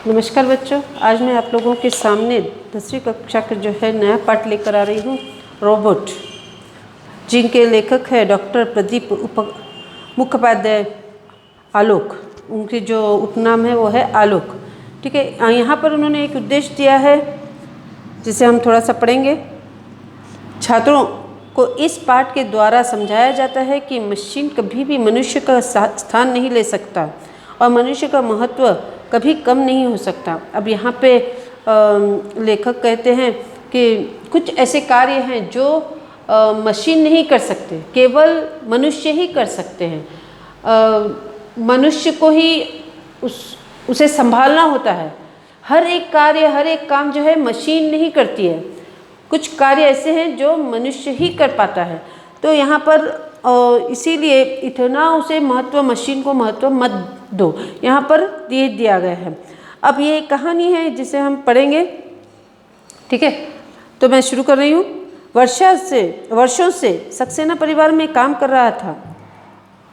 नमस्कार बच्चों, आज मैं आप लोगों के सामने 10वीं कक्षा का जो है नया पाठ लेकर आ रही हूँ, रोबोट, जिनके लेखक है डॉक्टर प्रदीप मुखोपाध्याय आलोक। उनके जो उपनाम है वो है आलोक। ठीक है, यहाँ पर उन्होंने एक उद्देश्य दिया है जिसे हम थोड़ा सा पढ़ेंगे। छात्रों को इस पाठ के द्वारा समझाया जाता है कि मशीन कभी भी मनुष्य का स्थान नहीं ले सकता और मनुष्य का महत्व कभी कम नहीं हो सकता। अब यहाँ पे लेखक कहते हैं कि कुछ ऐसे कार्य हैं जो मशीन नहीं कर सकते, केवल मनुष्य ही कर सकते हैं। मनुष्य को ही उसे संभालना होता है। हर एक कार्य, हर एक काम जो है मशीन नहीं करती है। कुछ कार्य ऐसे हैं जो मनुष्य ही कर पाता है। तो यहाँ पर इसीलिए इतना उसे महत्व, मशीन को महत्व मत दो, यहाँ पर दिया गया है। अब ये कहानी है जिसे हम पढ़ेंगे। ठीक है, तो मैं शुरू कर रही हूँ। वर्षों से सक्सेना परिवार में काम कर रहा था।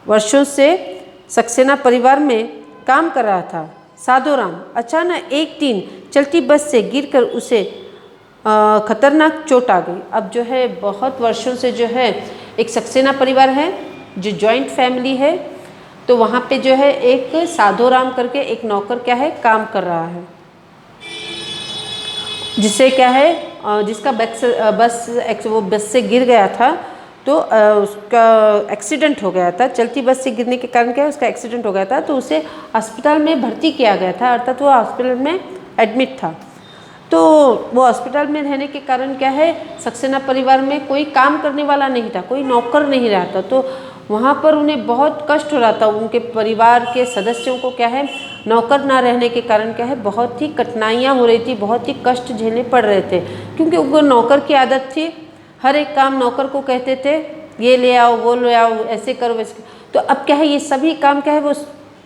वर्षों से सक्सेना परिवार में काम कर रहा था साधुराम अचानक एक दिन चलती बस से गिरकर उसे खतरनाक चोट आ गई। अब जो है बहुत वर्षों से जो है एक सक्सेना परिवार है, जो जॉइंट फैमिली है। तो वहाँ पे जो है एक साधुराम करके एक नौकर क्या है काम कर रहा है, जिसे क्या है जिसका बस से गिर गया था। तो उसका एक्सीडेंट हो गया था। चलती बस से गिरने के कारण क्या है, उसका एक्सीडेंट हो गया था। तो उसे अस्पताल में भर्ती किया गया था, अर्थात वो हॉस्पिटल में एडमिट था। तो वो हॉस्पिटल में रहने के कारण क्या है, सक्सेना परिवार में कोई काम करने वाला नहीं था, कोई नौकर नहीं रहा था। तो वहाँ पर उन्हें बहुत कष्ट हो रहा था। उनके परिवार के सदस्यों को क्या है, नौकर ना रहने के कारण क्या है, बहुत ही कठिनाइयाँ हो रही थी, बहुत ही कष्ट झेलने पड़ रहे थे। क्योंकि उनको नौकर की आदत थी, हर एक काम नौकर को कहते थे, ये ले आओ, वो ले आओ, ऐसे करो, वैसे। तो अब क्या है, ये सभी काम क्या है वो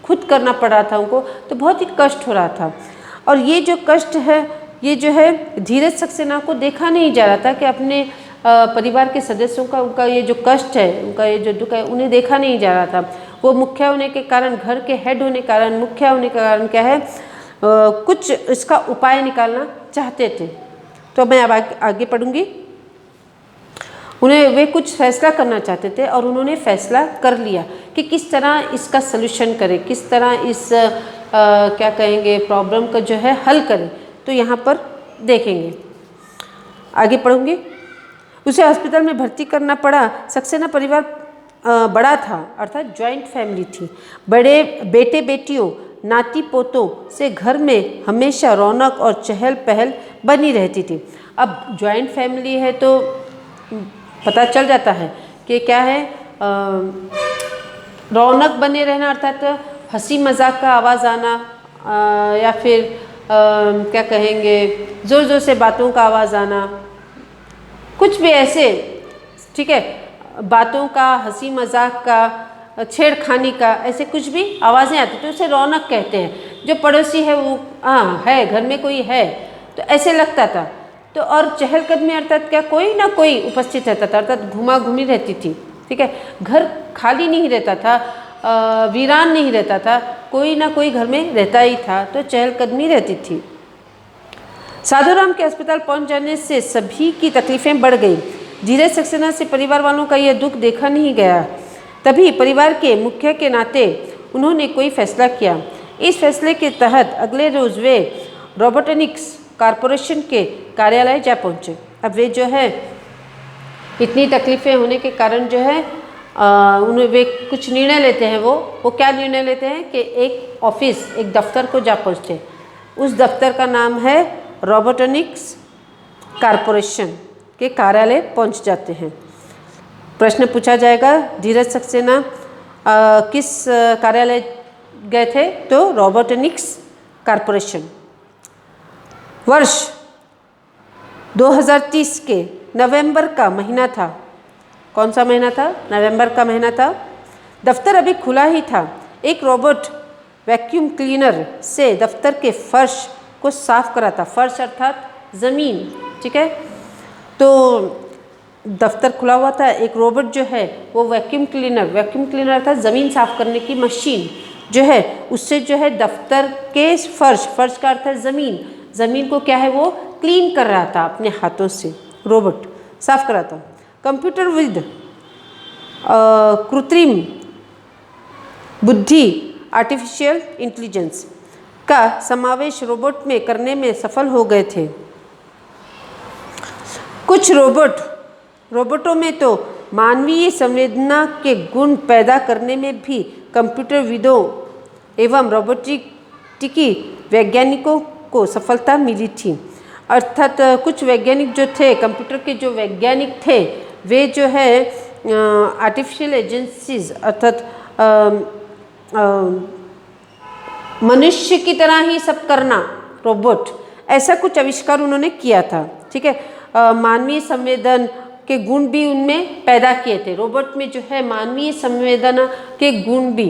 खुद करना पड़ रहा था उनको। तो बहुत ही कष्ट हो रहा था। और ये जो कष्ट है, ये जो है धीरज सक्सेना को देखा नहीं जा रहा था कि अपने परिवार के सदस्यों का, उनका ये जो कष्ट है, उनका ये जो दुख है, उन्हें देखा नहीं जा रहा था। वो मुखिया होने के कारण, घर के हेड होने के कारण, मुखिया होने के कारण क्या है, कुछ इसका उपाय निकालना चाहते थे। तो मैं अब आगे पढ़ूंगी। वे कुछ फैसला करना चाहते थे और उन्होंने फैसला कर लिया कि किस तरह इसका सलूशन करें, किस तरह इस क्या कहेंगे प्रॉब्लम का जो है हल करें। तो यहाँ पर देखेंगे, आगे पढ़ूंगी। उसे अस्पताल में भर्ती करना पड़ा। सक्सेना परिवार बड़ा था, अर्थात जॉइंट फैमिली थी। बड़े बेटे बेटियों, नाती पोतों से घर में हमेशा रौनक और चहल पहल बनी रहती थी। अब जॉइंट फैमिली है तो पता चल जाता है कि क्या है, रौनक बने रहना, अर्थात हंसी मजाक का आवाज़ आना, या फिर क्या कहेंगे, ज़ोर ज़ोर से बातों का आवाज़ आना, कुछ भी ऐसे, ठीक है, बातों का, हंसी मजाक का, छेड़खानी का, ऐसे कुछ भी आवाज़ें आती तो उसे रौनक कहते हैं। जो पड़ोसी है वो है, घर में कोई है, तो ऐसे लगता था। तो और चहलकदमी अर्थात क्या, कोई ना कोई उपस्थित रहता था, अर्थात घुमा घूमी रहती थी। ठीक है, घर खाली नहीं रहता था, वीरान नहीं रहता था, कोई ना कोई घर में रहता ही था। तो चहलकदमी रहती थी। साधुराम के अस्पताल पहुंच जाने से सभी की तकलीफें बढ़ गई। धीरज सक्सेना से परिवार वालों का यह दुख देखा नहीं गया। तभी परिवार के मुखिया के नाते उन्होंने कोई फैसला किया। इस फैसले के तहत अगले रोज वे रोबोटिक्स कॉरपोरेशन के कार्यालय जा पहुंचे। अब वे जो है इतनी तकलीफें होने के कारण जो है उन्हें वे कुछ निर्णय लेते हैं। वो क्या निर्णय लेते हैं कि एक ऑफिस, एक दफ्तर को जा पहुँचते। उस दफ्तर का नाम है रोबोटिक्स कॉरपोरेशन के कार्यालय पहुंच जाते हैं। प्रश्न पूछा जाएगा, धीरज सक्सेना किस कार्यालय गए थे? तो रोबोटिक्स कॉरपोरेशन। वर्ष 2030 के नवंबर का महीना था। कौन सा महीना था? नवंबर का महीना था। दफ्तर अभी खुला ही था। एक रोबोट वैक्यूम क्लीनर से दफ्तर के फर्श को साफ करा था। फर्श अर्थात ज़मीन, ठीक है। तो दफ्तर खुला हुआ था। एक रोबोट जो है वो वैक्यूम क्लीनर अर्थात ज़मीन साफ करने की मशीन, जो है उससे जो है दफ्तर के फर्श का अर्थ है ज़मीन को क्या है वो क्लीन कर रहा था अपने हाथों से, रोबोट साफ कर रहा था। कंप्यूटर विद कृत्रिम बुद्धि आर्टिफिशियल इंटेलिजेंस का समावेश रोबोट में करने में सफल हो गए थे। कुछ रोबोटों में तो मानवीय संवेदना के गुण पैदा करने में भी कंप्यूटर विदों एवं रोबोटिकी वैज्ञानिकों को सफलता मिली थी। अर्थात कुछ वैज्ञानिक जो थे, कंप्यूटर के जो वैज्ञानिक थे, वे जो है आर्टिफिशियल एजेंसीज अर्थात मनुष्य की तरह ही सब करना, रोबोट, ऐसा कुछ आविष्कार उन्होंने किया था। ठीक है, मानवीय संवेदन के गुण भी उनमें पैदा किए थे। रोबोट में जो है मानवीय संवेदना के गुण भी,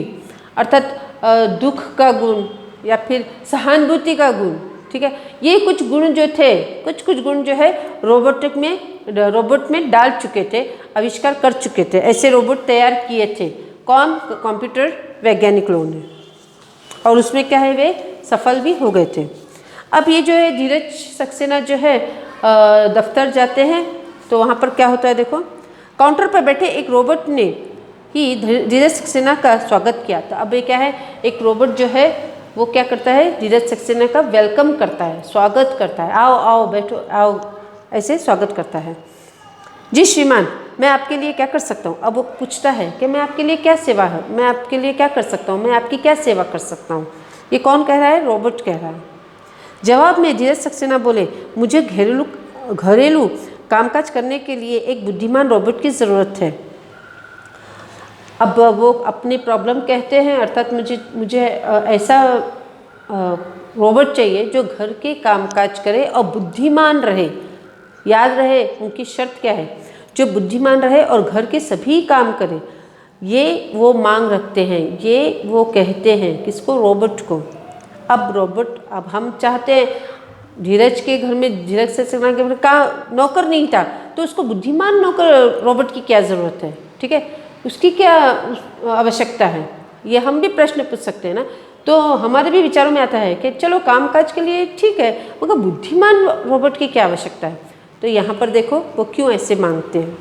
अर्थात दुख का गुण या फिर सहानुभूति का गुण, ठीक है, ये कुछ गुण जो थे, कुछ गुण जो है रोबोट में डाल चुके थे, आविष्कार कर चुके थे। ऐसे रोबोट तैयार किए थे कौन? कंप्यूटर वैज्ञानिक लोगों ने, और उसमें क्या है वे सफल भी हो गए थे। अब ये जो है धीरज सक्सेना जो है दफ्तर जाते हैं तो वहाँ पर क्या होता है देखो, काउंटर पर बैठे एक रोबोट ने ही धीरज सक्सेना का स्वागत किया था। अब ये क्या है, एक रोबोट जो है वो क्या करता है, धीरज सक्सेना का वेलकम करता है, स्वागत करता है, आओ आओ बैठो आओ, ऐसे स्वागत करता है। जी श्रीमान, मैं आपके लिए क्या कर सकता हूँ? अब वो पूछता है कि मैं आपके लिए क्या सेवा है, मैं आपके लिए क्या कर सकता हूँ, मैं आपकी क्या सेवा कर सकता हूँ। ये कौन कह रहा है? रोबोट कह रहा है। जवाब में धीरज सक्सेना बोले, मुझे घरेलू कामकाज करने के लिए एक बुद्धिमान रोबोट की ज़रूरत है। अब वो अपनी प्रॉब्लम कहते हैं, अर्थात मुझे ऐसा रोबोट चाहिए जो घर के कामकाज करे और बुद्धिमान रहे। याद रहे उनकी शर्त क्या है, जो बुद्धिमान रहे और घर के सभी काम करे, ये वो मांग रखते हैं, ये वो कहते हैं। किसको? रोबोट को। अब हम चाहते हैं, धीरज के घर में, धीरज सक्सेना के घर का नौकर नहीं था, तो उसको बुद्धिमान नौकर रोबोट की क्या ज़रूरत है? ठीक है, उसकी क्या आवश्यकता है, ये हम भी प्रश्न पूछ सकते हैं ना। तो हमारे भी विचारों में आता है कि चलो कामकाज के लिए ठीक है, मगर बुद्धिमान रोबोट की क्या आवश्यकता है? तो यहाँ पर देखो वो क्यों ऐसे मांगते हैं।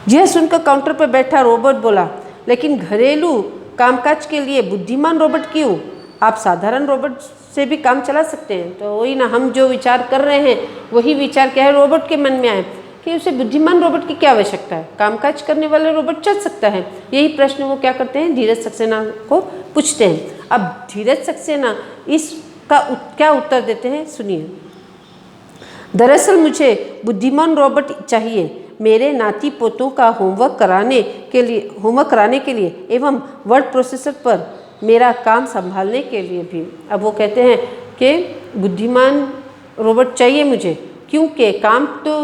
यह सुनकर काउंटर पर बैठा रोबोट बोला, लेकिन घरेलू कामकाज के लिए बुद्धिमान रोबोट क्यों? आप साधारण रोबोट से भी काम चला सकते हैं। तो वही ना, हम जो विचार कर रहे हैं वही विचार क्या है, रोबोट के मन में आए कि उसे बुद्धिमान रोबोट की क्या आवश्यकता है, कामकाज करने वाले रोबोट चल सकता है। यही प्रश्न वो क्या करते हैं, धीरज सक्सेना को पूछते हैं। अब धीरज सक्सेना इसका क्या उत्तर देते हैं, सुनिए। दरअसल मुझे बुद्धिमान रोबोट चाहिए, मेरे नाती पोतों का होमवर्क कराने के लिए एवं वर्ड प्रोसेसर पर मेरा काम संभालने के लिए भी। अब वो कहते हैं कि बुद्धिमान रोबोट चाहिए मुझे, क्योंकि काम तो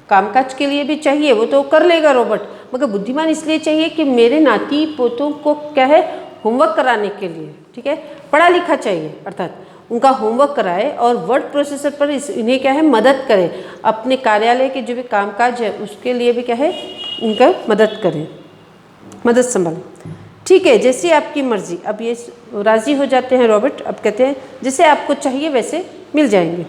कामकाज के लिए भी चाहिए, वो तो कर लेगा रोबोट, मगर बुद्धिमान इसलिए चाहिए कि मेरे नाती पोतों को क्या है, होमवर्क कराने के लिए, ठीक है, पढ़ा लिखा चाहिए, अर्थात उनका होमवर्क कराए और वर्ड प्रोसेसर पर इन्हें क्या है, मदद करे, अपने कार्यालय के जो भी कामकाज है उसके लिए भी क्या है, उनका मदद करें, मदद संभालें। ठीक है, जैसी आपकी मर्जी। अब ये राज़ी हो जाते हैं रोबोट। अब कहते हैं जैसे आपको चाहिए वैसे मिल जाएंगे।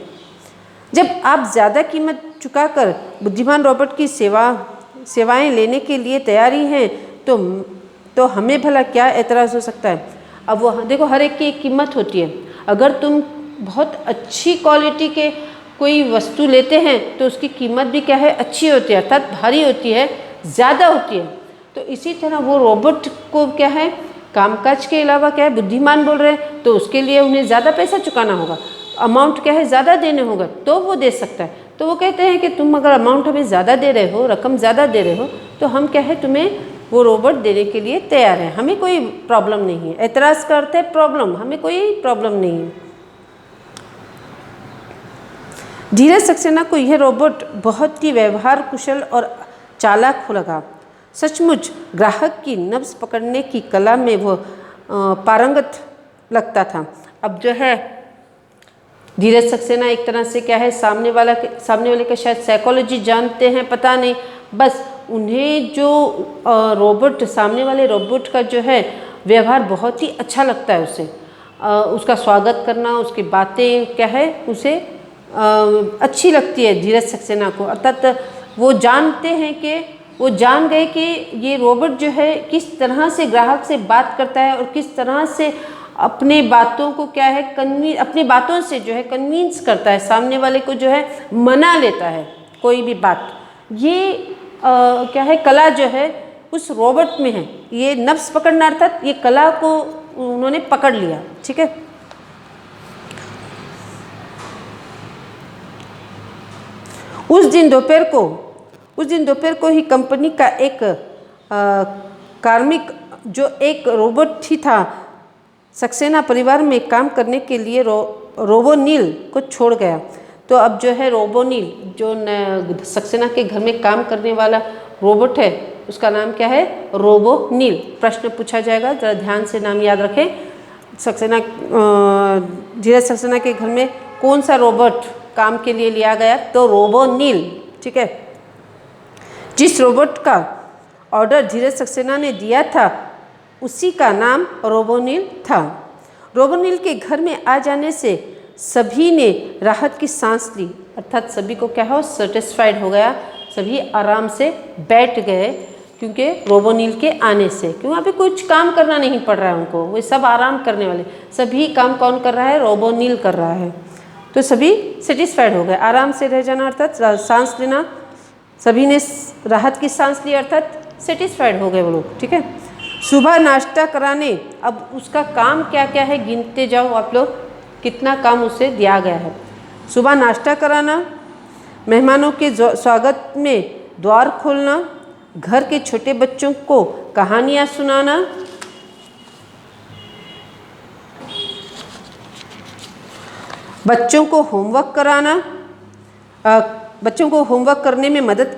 जब आप ज़्यादा कीमत चुकाकर बुद्धिमान रोबोट की सेवाएं लेने के लिए तैयारी हैं तो हमें भला क्या एतराज़ हो सकता है। अब वो देखो, हर एक की एक कीमत होती है। अगर तुम बहुत अच्छी क्वालिटी के कोई वस्तु लेते हैं तो उसकी कीमत भी क्या है, अच्छी होती है, अर्थात भारी होती है, ज़्यादा होती है। तो इसी तरह वो रोबोट को क्या है, कामकाज के अलावा क्या है, बुद्धिमान बोल रहे हैं, तो उसके लिए उन्हें ज़्यादा पैसा चुकाना होगा, अमाउंट क्या है, ज़्यादा देने होगा, तो वो दे सकता है। तो वो कहते हैं कि तुम अगर अमाउंट हमें ज़्यादा दे रहे हो, रकम ज़्यादा दे रहे हो, तो हम क्या है, तुम्हें वो रोबोट देने के लिए तैयार हैं, हमें कोई प्रॉब्लम नहीं है। एतराज़ करते हैं प्रॉब्लम, हमें कोई प्रॉब्लम नहीं है। धीरज सक्सेना को यह रोबोट बहुत ही व्यवहार कुशल और चालाक लगा। सचमुच ग्राहक की नब्ज़ पकड़ने की कला में वो पारंगत लगता था। अब जो है धीरज सक्सेना एक तरह से क्या है, सामने वाले का शायद साइकोलॉजी जानते हैं, पता नहीं, बस उन्हें जो रोबोट, सामने वाले रोबोट का जो है व्यवहार बहुत ही अच्छा लगता है उसे। उसका स्वागत करना, उसकी बातें क्या है उसे अच्छी लगती है धीरज सक्सेना को। अर्थात वो जानते हैं कि वो जान गए कि ये रोबोट जो है किस तरह से ग्राहक से बात करता है और किस तरह से अपने बातों को क्या है अपनी बातों से जो है कन्विंस करता है, सामने वाले को जो है मना लेता है कोई भी बात। ये क्या है कला जो है उस रोबोट में है, ये नफ्स पकड़ना, अर्थात ये कला को उन्होंने पकड़ लिया। ठीक है, उस दिन दोपहर को ही कंपनी का एक कार्मिक जो एक रोबोट ही था सक्सेना परिवार में काम करने के लिए रोबोनील को छोड़ गया। तो अब जो है रोबोनील जो सक्सेना के घर में काम करने वाला रोबोट है उसका नाम क्या है, रोबोनील। प्रश्न पूछा जाएगा, जरा ध्यान से नाम याद रखें। सक्सेना धीरज सक्सेना के घर में कौन सा रोबोट काम के लिए लिया गया, तो रोबोनील। ठीक है, जिस रोबोट का ऑर्डर धीरज सक्सेना ने दिया था उसी का नाम रोबोनील था। रोबोनील के घर में आ जाने से सभी ने राहत की सांस ली, अर्थात सभी को क्या हो, सेटिस्फाइड हो गया, सभी आराम से बैठ गए क्योंकि रोबोनील के आने से। क्यों, वहाँ पे कुछ काम करना नहीं पड़ रहा है उनको, वे सब आराम करने वाले। सभी काम कौन कर रहा है, रोबोनील कर रहा है। तो सभी सेटिस्फाइड हो गए, आराम से रह जाना अर्थात सांस लेना, सभी ने राहत की सांस ली अर्थात सेटिस्फाइड हो गए वो लोग। ठीक है, सुबह नाश्ता कराने, अब उसका काम क्या क्या है गिनते जाओ आप लोग, कितना काम उसे दिया गया है। सुबह नाश्ता कराना, मेहमानों के स्वागत में द्वार खोलना, घर के छोटे बच्चों को कहानियाँ सुनाना, बच्चों को होमवर्क कराना, बच्चों को होमवर्क करने में मदद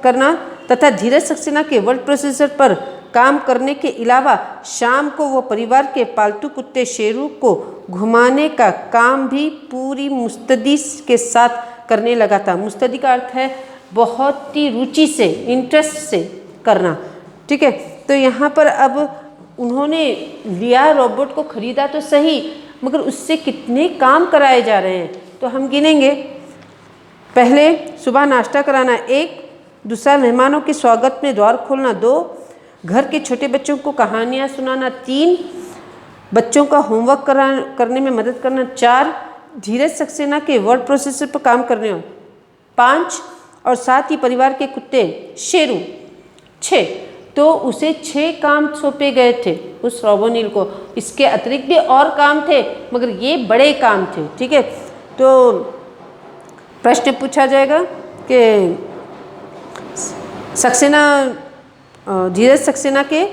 करना तथा धीरज सक्सेना के वर्ड प्रोसेसर पर काम करने के अलावा शाम को वो परिवार के पालतू कुत्ते शेरू को घुमाने का काम भी पूरी मुस्तैदी के साथ करने लगा था। मुस्तैदी का अर्थ है बहुत ही रुचि से, इंटरेस्ट से करना। ठीक है, तो यहाँ पर अब उन्होंने लिया रोबोट को, खरीदा तो सही, मगर उससे कितने काम कराए जा रहे हैं तो हम गिनेंगे। पहले सुबह नाश्ता कराना 1, दूसरा मेहमानों के स्वागत में द्वार खोलना 2, घर के छोटे बच्चों को कहानियाँ सुनाना 3, बच्चों का होमवर्क करने में मदद करना 4, धीरज सक्सेना के वर्ड प्रोसेसर पर काम करने 5, और साथ ही परिवार के कुत्ते शेरू 6। तो उसे 6 काम सौंपे गए थे उस रोबोनील को। इसके अतिरिक्त भी और काम थे मगर ये बड़े काम थे। ठीक है, तो प्रश्न पूछा जाएगा कि सक्सेना धीरज सक्सेना के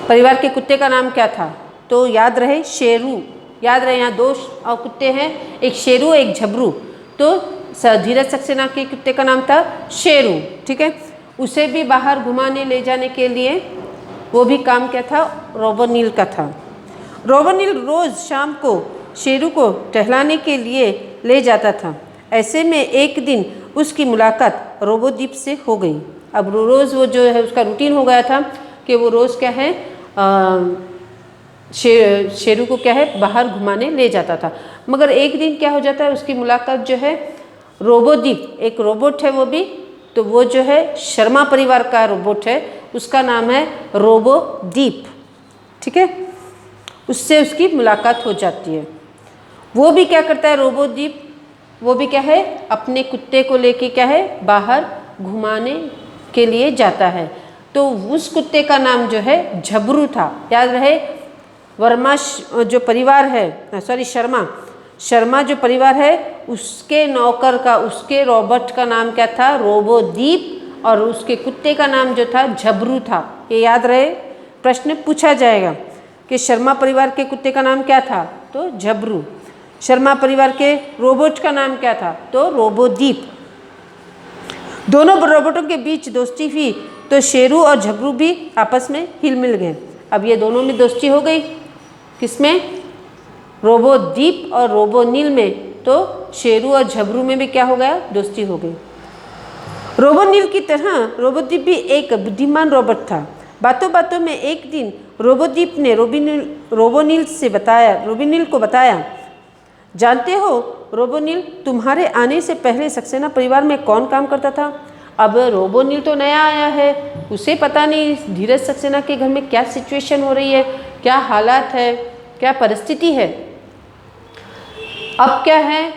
परिवार के कुत्ते का नाम क्या था, तो याद रहे शेरू। याद रहे, यहाँ 2 कुत्ते हैं, एक शेरू एक झबरू। तो धीरज सक्सेना के कुत्ते का नाम था शेरू। ठीक है, उसे भी बाहर घुमाने ले जाने के लिए वो भी काम क्या था, रोबोनील का था। रोबोनील रोज़ शाम को शेरू को टहलाने के लिए ले जाता था। ऐसे में एक दिन उसकी मुलाकात रोबोदीप से हो गई। अब रोज़ वो जो है उसका रूटीन हो गया था कि वो रोज़ क्या है शेरू को क्या है बाहर घुमाने ले जाता था। मगर एक दिन क्या हो जाता है, उसकी मुलाकात जो है रोबोदीप, एक रोबोट है वो भी, तो वो जो है शर्मा परिवार का रोबोट है, उसका नाम है रोबोदीप। ठीक है, उससे उसकी मुलाकात हो जाती है। वो भी क्या करता है रोबोदीप, वो भी क्या है अपने कुत्ते को लेके क्या है बाहर घुमाने के लिए जाता है। तो उस कुत्ते का नाम जो है झबरू था। याद रहे, वर्मा जो परिवार है, शर्मा जो परिवार है उसके नौकर का, उसके रोबोट का नाम क्या था, रोबोदीप, और उसके कुत्ते का नाम जो था झबरू था। ये याद रहे, प्रश्न पूछा जाएगा कि शर्मा परिवार के कुत्ते का नाम क्या था, तो झबरू। शर्मा परिवार के रोबोट का नाम क्या था, तो रोबोदीप। दोनों रोबोटों के बीच दोस्ती हुई तो शेरू और झबरू भी आपस में हिल मिल गए। अब ये दोनों में दोस्ती हो गई, किसमें, रोबोदीप और रोबोनील में। तो शेरू और झबरू में भी क्या हो गया, दोस्ती हो गई। रोबोनील की तरह रोबोदीप भी एक बुद्धिमान रोबोट था। बातों बातों में एक दिन रोबोदीप ने रोबोनिल को बताया, जानते हो रोबोनिल, तुम्हारे आने से पहले सक्सेना परिवार में कौन काम करता था? अब रोबोनिल तो नया आया है, उसे पता नहीं धीरज सक्सेना के घर में क्या सिचुएशन हो रही है, क्या हालात है, क्या परिस्थिति है। अब क्या है,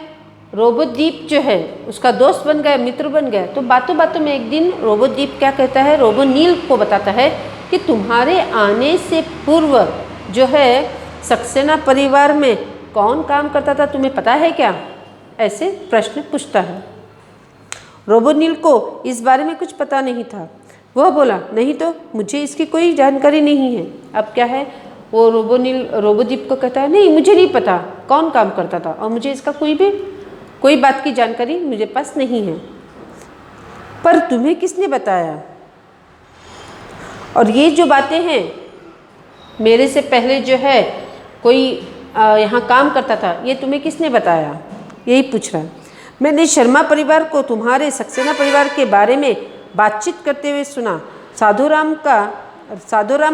रोबोदीप जो है उसका दोस्त बन गया, मित्र बन गया। तो बातों बातों में एक दिन रोबोदीप क्या कहता है, रोबोनिल को बताता है कि तुम्हारे आने से पूर्व जो है सक्सेना परिवार में कौन काम करता था, तुम्हें पता है क्या? ऐसे प्रश्न पूछता है। रोबोनिल को इस बारे में कुछ पता नहीं था। वह बोला, नहीं तो मुझे इसकी कोई जानकारी नहीं है। अब क्या है, वो रोबोदीप को कहता है, नहीं मुझे नहीं पता कौन काम करता था और मुझे इसका कोई बात की जानकारी मुझे पास नहीं है। पर तुम्हें किसने बताया? और ये जो बातें हैं, मेरे से पहले जो है कोई यहाँ काम करता था, ये तुम्हें किसने बताया? यही पूछ रहा है। मैंने शर्मा परिवार को तुम्हारे सक्सेना परिवार के बारे में बातचीत करते हुए सुना। साधुराम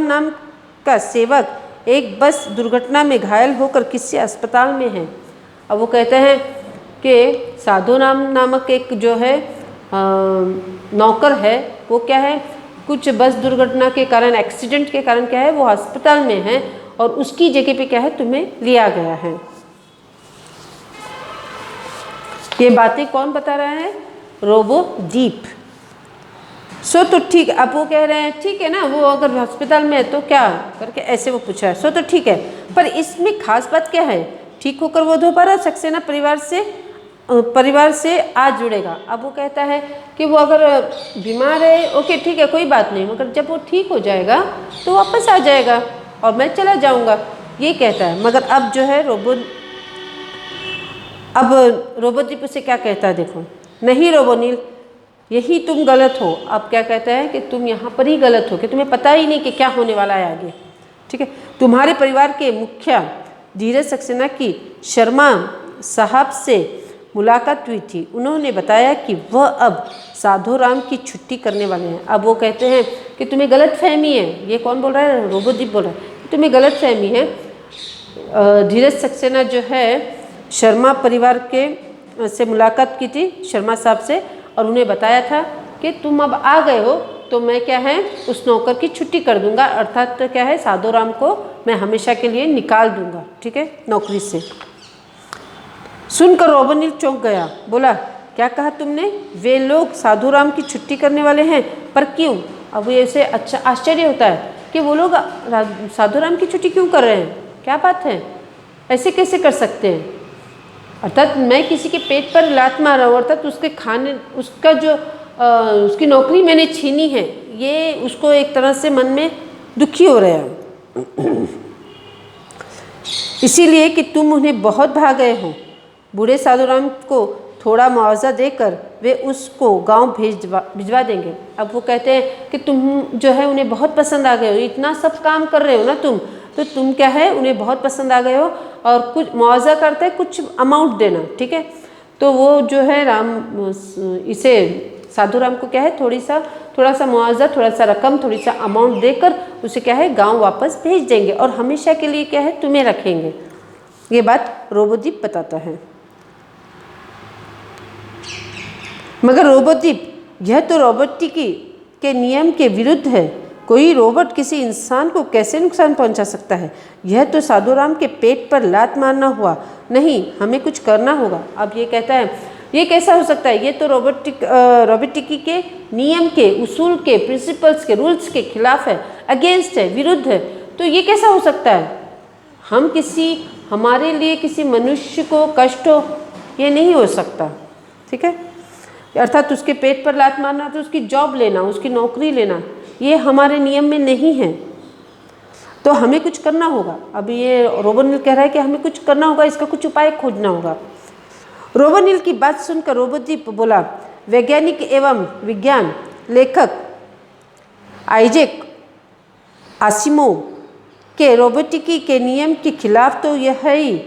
नाम का सेवक एक बस दुर्घटना में घायल होकर किसी अस्पताल में है। अब वो कहते हैं कि साधुराम नामक एक जो है नौकर है, वो क्या है, कुछ बस दुर्घटना के कारण, एक्सीडेंट के कारण क्या है, वो अस्पताल में है और उसकी जगह पे क्या है, तुम्हें लिया गया है। ये बातें कौन बता रहा है? रोबोदीप। सो तो ठीक, अब वो कह रहे हैं ठीक है ना, वो अगर अस्पताल में है तो क्या करके ऐसे वो पूछा है। सो तो ठीक है, पर इसमें खास बात क्या है? ठीक होकर वो दोबारा सक्सेना परिवार से आज जुड़ेगा। अब वो कहता है कि वो अगर बीमार है, ओके ठीक है कोई बात नहीं, मगर जब वो ठीक हो जाएगा तो वापस आ जाएगा और मैं चला जाऊंगा, ये कहता है। मगर अब जो है रोबोदीप उसे क्या कहता है, देखो, नहीं रोबोनिल, यही तुम गलत हो। अब क्या कहता है कि तुम यहाँ पर ही गलत हो, कि तुम्हें पता ही नहीं कि क्या होने वाला है आगे। ठीक है, तुम्हारे परिवार के मुखिया धीरज सक्सेना की शर्मा साहब से मुलाकात हुई थी। उन्होंने बताया कि वह अब साधुराम की छुट्टी करने वाले हैं। अब वो कहते हैं कि तुम्हें गलत फहमी है। ये कौन बोल रहा है? रोबोदीप बोल रहा है, तुम्हें गलत फहमी है। धीरज सक्सेना जो है शर्मा परिवार के से मुलाकात की थी, शर्मा साहब से, और उन्हें बताया था कि तुम अब आ गए हो तो मैं क्या है उस नौकर की छुट्टी कर दूंगा, अर्थात तो क्या है साधुराम को मैं हमेशा के लिए निकाल दूंगा, ठीक है, नौकरी से। सुनकर रोबोनिल चौंक गया, बोला, क्या कहा तुमने? वे लोग साधुराम की छुट्टी करने वाले हैं, पर क्यों? अब ऐसे अच्छा आश्चर्य होता है कि वो लोग साधुराम की छुट्टी क्यों कर रहे हैं, क्या बात है, ऐसे कैसे कर सकते हैं? अर्थात मैं किसी के पेट पर लात मार रहा हूँ, अर्थात उसके खाने, उसका जो उसकी नौकरी मैंने छीनी है, ये उसको एक तरह से मन में दुखी हो रहा है, इसीलिए कि तुम उन्हें बहुत भा गए हो। बूढ़े साधुराम को थोड़ा मुआवजा देकर वे उसको गांव भिजवा देंगे। अब वो कहते हैं कि तुम जो है उन्हें बहुत पसंद आ गए हो, इतना सब काम कर रहे हो ना तुम, तो तुम क्या है उन्हें बहुत पसंद आ गए हो और कुछ मुआवजा करते हैं, कुछ अमाउंट देना, ठीक है। तो वो जो है इसे साधुराम को क्या है थोड़ा सा मुआवजा, थोड़ा सा रकम, थोड़ी सा अमाउंट देकर उसे क्या है गांव वापस भेज देंगे और हमेशा के लिए क्या है तुम्हें रखेंगे। ये बात रोबोदीप बताता है। मगर रोबोदीप, यह तो रोबोटिकी के नियम के विरुद्ध है। कोई रोबोट किसी इंसान को कैसे नुकसान पहुंचा सकता है? यह तो साधुराम के पेट पर लात मारना हुआ। नहीं, हमें कुछ करना होगा। अब ये कहता है ये कैसा हो सकता है, ये तो रोबोटिकी के नियम के, उसूल के, प्रिंसिपल्स के, रूल्स के खिलाफ है, अगेंस्ट है, विरुद्ध है। तो ये कैसा हो सकता है? हमारे लिए किसी मनुष्य को कष्ट हो, ये नहीं हो सकता, ठीक है। अर्थात उसके पेट पर लात मारना, तो उसकी जॉब लेना, उसकी नौकरी लेना, ये हमारे नियम में नहीं है। तो हमें कुछ करना होगा। अब ये रोबोनिल कह रहा है कि हमें कुछ करना होगा, इसका कुछ उपाय खोजना होगा। रोबोनिल की बात सुनकर रोबोदीप बोला, वैज्ञानिक एवं विज्ञान लेखक आइजैक आसिमोव के रोबोटिकी के नियम के खिलाफ तो यह है ही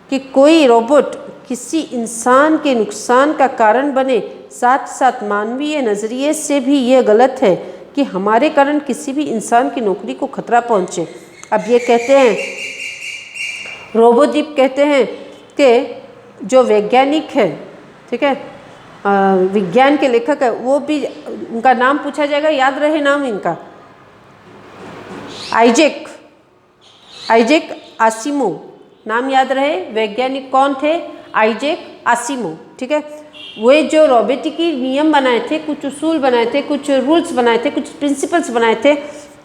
कि कोई रोबोट किसी इंसान के नुकसान का कारण बने, साथ साथ मानवीय नज़रिए से भी यह गलत है कि हमारे कारण किसी भी इंसान की नौकरी को खतरा पहुंचे। अब ये कहते हैं, रोबोदीप कहते हैं कि जो वैज्ञानिक है, ठीक है, विज्ञान के लेखक है, वो भी, उनका नाम पूछा जाएगा, याद रहे नाम इनका, आइजैक आसिमोव, नाम याद रहे। वैज्ञानिक कौन थे? आइजैक आसिमोव, ठीक है। वे जो रोबोटिकी नियम बनाए थे, कुछ उसूल बनाए थे, कुछ रूल्स बनाए थे, कुछ प्रिंसिपल्स बनाए थे,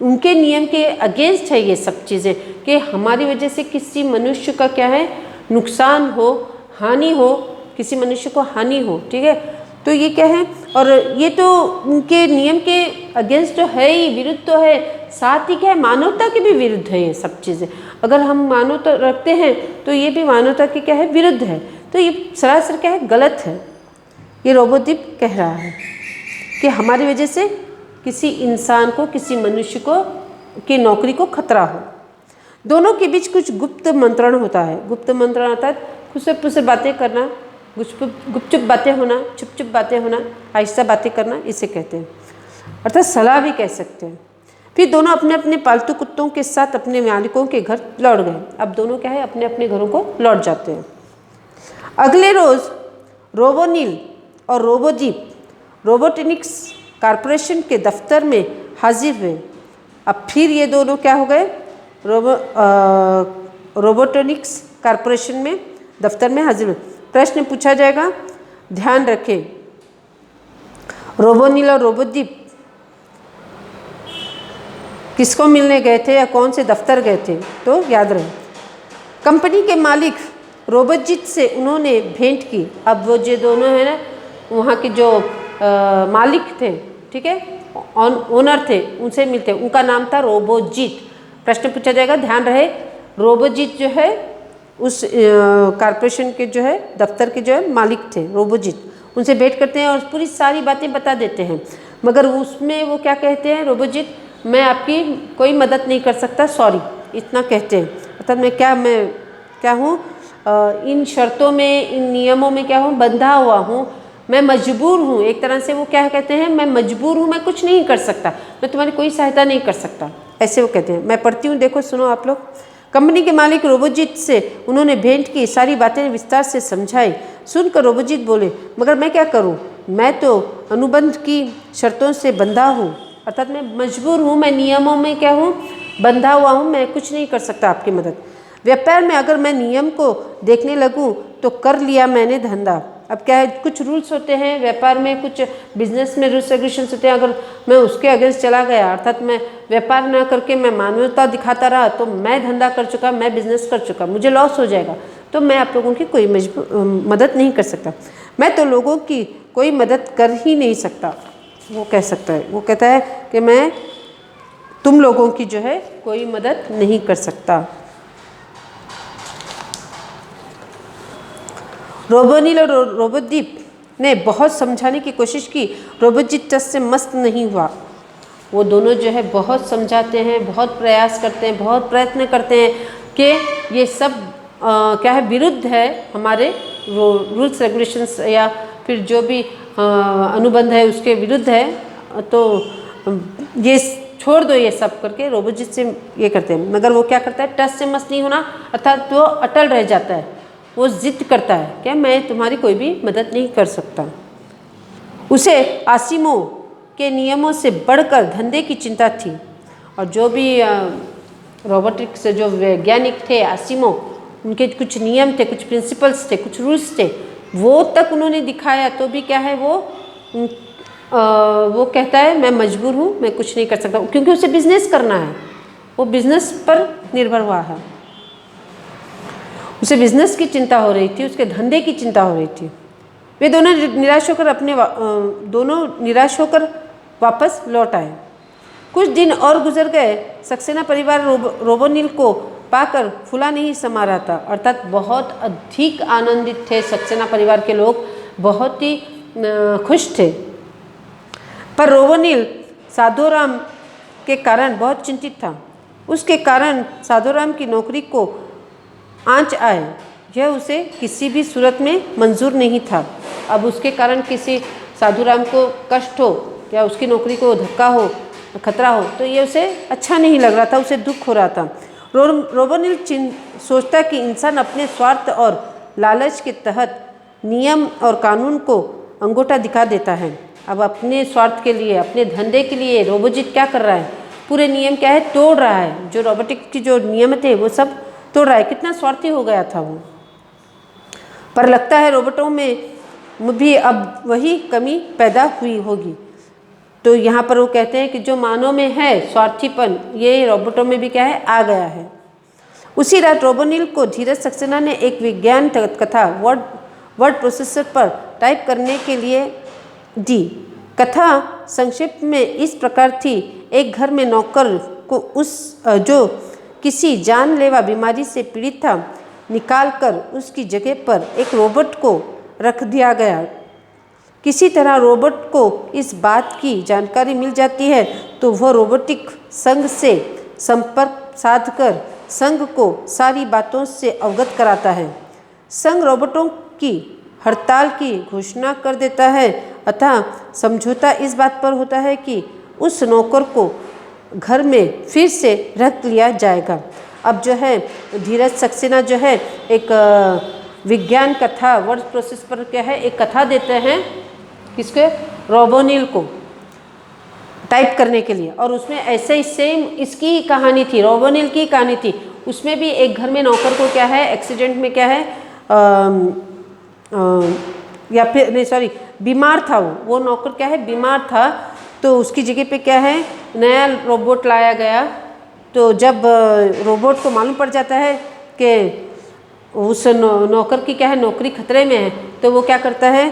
उनके नियम के अगेंस्ट है ये सब चीज़ें कि हमारी वजह से किसी मनुष्य का क्या है, नुकसान हो, हानि हो, किसी मनुष्य को हानि हो, ठीक है। तो ये क्या है, और ये तो उनके नियम के अगेंस्ट तो है ही, विरुद्ध तो है, साथ ही क्या है, मानवता के भी विरुद्ध है ये सब चीज़ें। अगर हम मानवता रखते हैं तो ये भी मानवता के क्या है, विरुद्ध है। तो ये सरासर क्या है, गलत है। ये रोबोदीप कह रहा है कि हमारी वजह से किसी इंसान को, किसी मनुष्य को की नौकरी को खतरा हो। दोनों के बीच कुछ गुप्त मंत्रण होता है। गुप्त मंत्रण अर्थात खुसर बातें करना, गुपचुप बातें होना, चुप चुप बातें होना, आहिस्ता बातें करना, इसे कहते हैं, अर्थात सलाह भी कह सकते हैं। फिर दोनों अपने अपने पालतू कुत्तों के साथ अपने मालिकों के घर लौट गए। अब दोनों क्या है, अपने अपने घरों को लौट जाते हैं। अगले रोज़ रोबोनिल और रोबोदीप रोबोटिक्स कॉरपोरेशन के दफ्तर में हाजिर हुए। अब फिर ये दोनों क्या हो गए, रोबोटिक्स कॉरपोरेशन में दफ्तर में हाजिर हुए। प्रश्न पूछा जाएगा, ध्यान रखें, रोबोनिल और रोबोदीप किसको मिलने गए थे या कौन से दफ्तर गए थे, तो याद रहे। कंपनी के मालिक रोबोजीत से उन्होंने भेंट की। अब वो जो दोनों हैं ना, वहाँ के जो मालिक थे, ठीक है, ओनर थे, उनसे मिलते, उनका नाम था रोबोजीत। प्रश्न पूछा जाएगा, ध्यान रहे, रोबोजीत जो है उस कॉरपोरेशन के जो है दफ्तर के जो है मालिक थे रोबोजीत, उनसे भेंट करते हैं और पूरी सारी बातें बता देते हैं। मगर उसमें वो क्या कहते हैं, रोबोजीत, मैं आपकी कोई मदद नहीं कर सकता, सॉरी, इतना कहते हैं। अर्थात मैं क्या हूँ, इन शर्तों में, इन नियमों में क्या हूँ, बंधा हुआ हूँ, मैं मजबूर हूँ। एक तरह से वो क्या कहते हैं, मैं मजबूर हूँ, मैं कुछ नहीं कर सकता, मैं तुम्हारी कोई सहायता नहीं कर सकता, ऐसे वो कहते हैं। मैं पढ़ती हूँ, देखो, सुनो आप लोग। कंपनी के मालिक रोबोजीत से उन्होंने भेंट की, सारी बातें विस्तार से समझाई। सुनकर रोबोजीत बोले, मगर मैं क्या करूँ, मैं तो अनुबंध की शर्तों से बंधा हूँ, अर्थात मैं मजबूर हूँ, मैं नियमों में क्या हूँ, बंधा हुआ हूँ, मैं कुछ नहीं कर सकता आपकी मदद। व्यापार में अगर मैं नियम को देखने लगूँ तो कर लिया मैंने धंधा। अब क्या है, कुछ रूल्स होते हैं व्यापार में, कुछ बिजनेस में रूल्स रेगुलेशंस होते हैं। अगर मैं उसके अगेंस्ट चला गया, अर्थात मैं व्यापार ना करके मैं मानवता दिखाता रहा, तो मैं धंधा कर चुका, मैं बिजनेस कर चुका, मुझे लॉस हो जाएगा। तो मैं आप लोगों की कोई मदद नहीं कर सकता, मैं तो लोगों की कोई मदद कर ही नहीं सकता। वो कह सकता है, वो कहता है कि मैं तुम लोगों की जो है कोई मदद नहीं कर सकता। रोबोनिल और रोबोदीप ने बहुत समझाने की कोशिश की, रोबोजीत टस से मस्त नहीं हुआ। वो दोनों जो है बहुत समझाते हैं, बहुत प्रयास करते हैं, बहुत प्रयत्न करते हैं कि ये सब क्या है, विरुद्ध है हमारे रूल्स रेगुलेशंस या फिर जो भी अनुबंध है उसके विरुद्ध है, तो ये छोड़ दो, ये सब करके रोबोजीत से ये करते हैं। मगर वो क्या करता है, टस से मस्त नहीं होना, अर्थात वो अटल रह जाता है, वो जिद करता है कि मैं तुम्हारी कोई भी मदद नहीं कर सकता। उसे आसिमोव के नियमों से बढ़कर धंधे की चिंता थी, और जो भी रोबोटिक्स से जो वैज्ञानिक थे आसिमोव, उनके कुछ नियम थे, कुछ प्रिंसिपल्स थे, कुछ रूल्स थे, वो तक उन्होंने दिखाया, तो भी क्या है, वो कहता है मैं मजबूर हूँ, मैं कुछ नहीं कर सकता, क्योंकि उसे बिजनेस करना है, वो बिजनेस पर निर्भर हुआ है, उसे बिजनेस की चिंता हो रही थी, उसके धंधे की चिंता हो रही थी। वे दोनों निराश होकर वापस लौट आए। कुछ दिन और गुजर गए, सक्सेना परिवार रोबोनिल को पाकर फूला नहीं समा रहा था, अर्थात बहुत अधिक आनंदित थे सक्सेना परिवार के लोग, बहुत ही खुश थे। पर रोबोनिल साधोराम के कारण बहुत चिंतित था। उसके कारण साधोराम की नौकरी को आंच आए, यह उसे किसी भी सूरत में मंजूर नहीं था। अब उसके कारण किसी साधुराम को कष्ट हो या उसकी नौकरी को धक्का हो, खतरा हो, तो ये उसे अच्छा नहीं लग रहा था, उसे दुख हो रहा था। रोबोनिल सोचता कि इंसान अपने स्वार्थ और लालच के तहत नियम और कानून को अंगूठा दिखा देता है। अब अपने स्वार्थ के लिए, अपने धंधे के लिए रोबोजित क्या कर रहा है, पूरे नियम क्या है तोड़ रहा है। जो रोबोटिक की जो नियम थे वो सब तोड़ रहा है। कितना स्वार्थी हो गया था वो। पर लगता है रोबोटों में भी अब वही कमी पैदा हुई होगी। तो यहाँ पर वो कहते हैं कि जो मानव में है स्वार्थीपन, ये रोबोटों में भी क्या है आ गया है। उसी रात रोबोनिल को धीरज सक्सेना ने एक विज्ञान कथा वर्ड प्रोसेसर पर टाइप करने के लिए दी। कथा संक्षिप्त में इस प्रकार थी। एक घर में नौकर को जो किसी जानलेवा बीमारी से पीड़ित था, निकालकर उसकी जगह पर एक रोबोट को रख दिया गया। किसी तरह रोबोट को इस बात की जानकारी मिल जाती है तो वह रोबोटिक संघ से संपर्क साधकर संघ को सारी बातों से अवगत कराता है। संघ रोबोटों की हड़ताल की घोषणा कर देता है, अतः समझौता इस बात पर होता है कि उस नौकर को घर में फिर से रख लिया जाएगा। अब जो है धीरज सक्सेना जो है एक विज्ञान कथा वर्ड प्रोसेस पर क्या है एक कथा देते हैं, किसके, रोबोनिल को टाइप करने के लिए। और उसमें ऐसे ही सेम इसकी कहानी थी, रोबोनिल की कहानी थी। उसमें भी एक घर में नौकर को क्या है एक्सीडेंट में क्या है या फिर नहीं सॉरी बीमार था वो नौकर क्या है बीमार था, तो उसकी जगह पे क्या है नया रोबोट लाया गया। तो जब रोबोट को मालूम पड़ जाता है कि उस नौकर की क्या है नौकरी खतरे में है, तो वो क्या करता है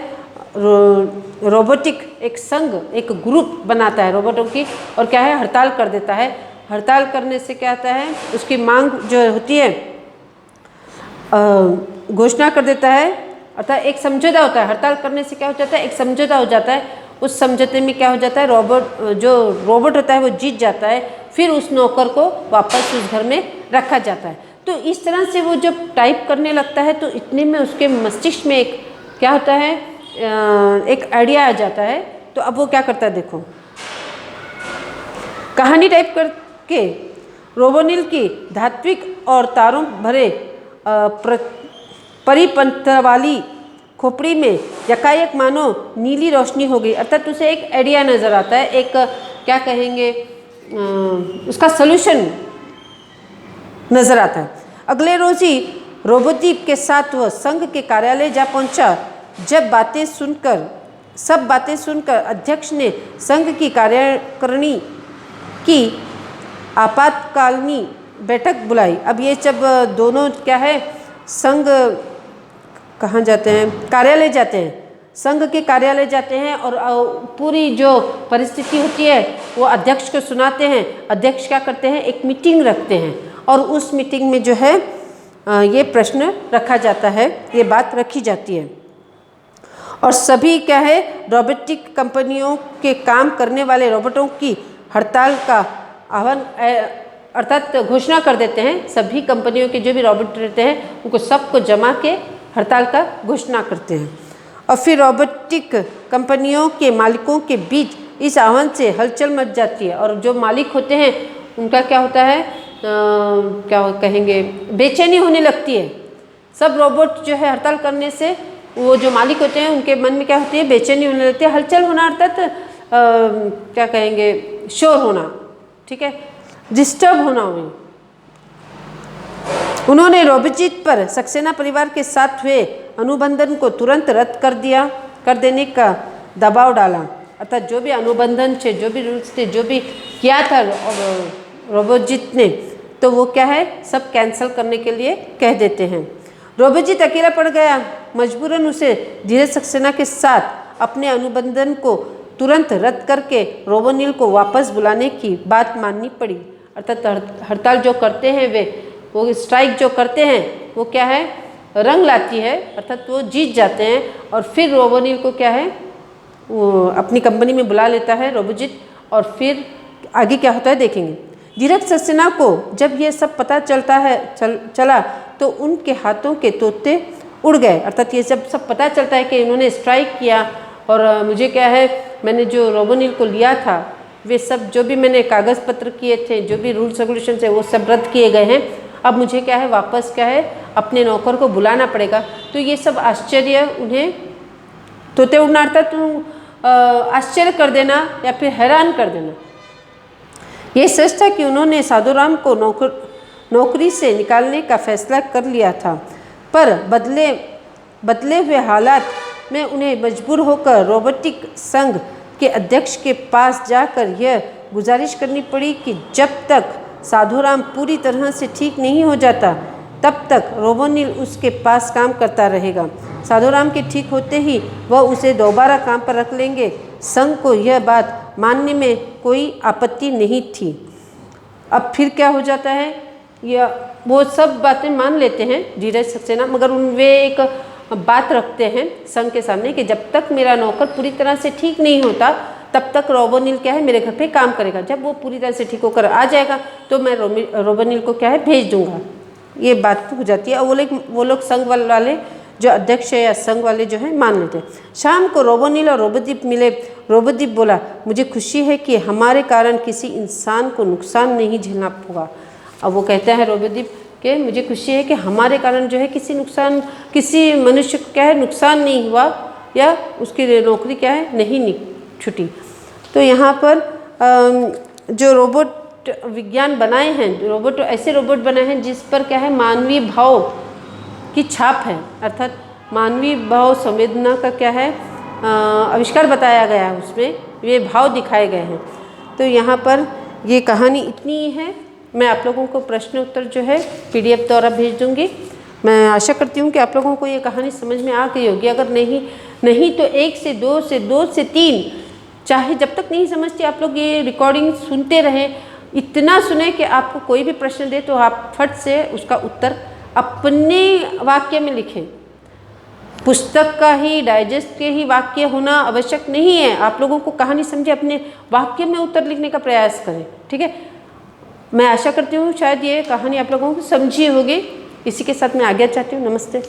रोबोटिक एक संघ एक ग्रुप बनाता है रोबोटों की, और क्या है हड़ताल कर देता है। हड़ताल करने से क्या होता है उसकी मांग जो होती है घोषणा कर देता है, अर्थात एक समझौता होता है। हड़ताल करने से क्या हो जाता है एक समझौता हो जाता है। उस समझौते में क्या हो जाता है रोबोट होता है वो जीत जाता है, फिर उस नौकर को वापस उस घर में रखा जाता है। तो इस तरह से वो जब टाइप करने लगता है तो इतने में उसके मस्तिष्क में एक क्या होता है एक आइडिया आ जाता है। तो अब वो क्या करता है देखो, कहानी टाइप करके रोबोनिल की धात्विक और तारों भरे परिपंथ वाली खोपड़ी में यकायक मानो नीली रोशनी हो गई। अर्थात उसे एक आइडिया नज़र आता है, एक क्या कहेंगे उसका सलूशन नज़र आता है। अगले रोज ही रोबोदीप के साथ वह संघ के कार्यालय जा पहुंचा। सब बातें सुनकर अध्यक्ष ने संघ की कार्यकारिणी की आपातकालीन बैठक बुलाई। अब ये जब दोनों क्या है संघ कहाँ जाते हैं, कार्यालय जाते हैं, संघ के कार्यालय जाते हैं और पूरी जो परिस्थिति होती है वो अध्यक्ष को सुनाते हैं। अध्यक्ष क्या करते हैं एक मीटिंग रखते हैं और उस मीटिंग में जो है ये प्रश्न रखा जाता है, ये बात रखी जाती है। और सभी क्या है रोबोटिक कंपनियों के काम करने वाले रोबोटों की हड़ताल का आह्वान अर्थात घोषणा कर देते हैं। सभी कंपनियों के जो भी रोबोट रहते हैं उनको सबको जमा के हड़ताल का घोषणा करते हैं। और फिर रोबोटिक कंपनियों के मालिकों के बीच इस आह्वान से हलचल मच जाती है। और जो मालिक होते हैं उनका क्या होता है क्या कहेंगे बेचैनी होने लगती है। सब रोबोट जो है हड़ताल करने से वो जो मालिक होते हैं उनके मन में क्या होती है बेचैनी होने लगती है। हलचल होना अर्थात क्या कहेंगे शोर होना, ठीक है, डिस्टर्ब होना हुई। उन्होंने रोबोजित पर सक्सेना परिवार के साथ हुए अनुबंधन को तुरंत रद्द कर देने का दबाव डाला। अर्थात जो भी अनुबंधन थे, जो भी रूल्स थे, जो भी किया था रोबोजित ने, तो वो क्या है सब कैंसिल करने के लिए कह देते हैं। रोबोजित अकेला पड़ गया। मजबूरन उसे धीरज सक्सेना के साथ अपने अनुबंधन को तुरंत रद्द करके रोबोनिल को वापस बुलाने की बात माननी पड़ी। अर्थात हड़ताल जो करते हैं वो स्ट्राइक जो करते हैं वो क्या है रंग लाती है, अर्थात वो जीत जाते हैं। और फिर रोबोनिल को क्या है वो अपनी कंपनी में बुला लेता है रोबोजित। और फिर आगे क्या होता है देखेंगे। धीरज सक्सेना को जब ये सब पता चला तो उनके हाथों के तोते उड़ गए। अर्थात ये जब सब पता चलता है कि इन्होंने स्ट्राइक किया और मुझे क्या है मैंने जो रोबोनिल को लिया था वे सब जो भी मैंने कागज़ पत्र किए थे, जो भी रूल्स रेगुलेशन है वो सब रद्द किए गए हैं। अब मुझे क्या है, वापस क्या है, अपने नौकर को बुलाना पड़ेगा। तो ये सब आश्चर्य उन्हें तोते उड़नारता तो आश्चर्य कर देना या फिर हैरान कर देना। ये सच था कि उन्होंने साधुराम को नौकरी से निकालने का फैसला कर लिया था, पर बदले हुए हालात में उन्हें मजबूर होकर रोबोटिक संघ के अध्यक्ष के पास जाकर यह गुजारिश करनी पड़ी कि जब तक साधुराम पूरी तरह से ठीक नहीं हो जाता तब तक रोबोनिल उसके पास काम करता रहेगा। साधुराम के ठीक होते ही वह उसे दोबारा काम पर रख लेंगे। संघ को यह बात मानने में कोई आपत्ति नहीं थी। अब फिर क्या हो जाता है, या वो सब बातें मान लेते हैं धीरज सक्सेना, मगर वे एक बात रखते हैं संघ के सामने कि जब तक मेरा नौकर पूरी तरह से ठीक नहीं होता तब तक रोबोनिल क्या है, मेरे घर पे काम करेगा। जब वो पूरी तरह से ठीक होकर आ जाएगा तो मैं रोबोनिल को क्या है, भेज दूंगा। ये बात हो जाती है। और वो लोग संघ वाले जो अध्यक्ष है या संघ वाले जो है मान लेते हैं। शाम को रोबोनिल और रोबोदीप मिले। रोबोदीप बोला, मुझे खुशी है कि हमारे कारण किसी इंसान को नुकसान नहीं झेलना होगा। अब वो कहते हैं रोबोदीप कि मुझे खुशी है कि हमारे कारण जो है किसी मनुष्य को क्या है, नुकसान नहीं हुआ या उसकी नौकरी क्या है, नहीं छूटी। तो यहाँ पर जो रोबोट विज्ञान बनाए हैं, रोबोट ऐसे रोबोट बनाए हैं जिस पर क्या है, मानवीय भाव की छाप है, अर्थात मानवीय भाव संवेदना का क्या है, आविष्कार बताया गया है, उसमें ये भाव दिखाए गए हैं। तो यहाँ पर ये कहानी इतनी ही है। मैं आप लोगों को प्रश्न उत्तर जो है PDF द्वारा भेज दूँगी। मैं आशा करती हूँ कि आप लोगों को ये कहानी समझ में आ गई होगी। अगर नहीं तो 1 से 2 से 2 से 3, चाहे जब तक नहीं समझते आप लोग ये रिकॉर्डिंग सुनते रहें, इतना सुने कि आपको कोई भी प्रश्न दे तो आप फट से उसका उत्तर अपने वाक्य में लिखें। पुस्तक का ही, डाइजेस्ट के ही वाक्य होना आवश्यक नहीं है। आप लोगों को कहानी समझे, अपने वाक्य में उत्तर लिखने का प्रयास करें, ठीक है। मैं आशा करती हूँ शायद ये कहानी आप लोगों को समझी होगी। इसी के साथ मैं आज्ञा चाहती हूँ। नमस्ते।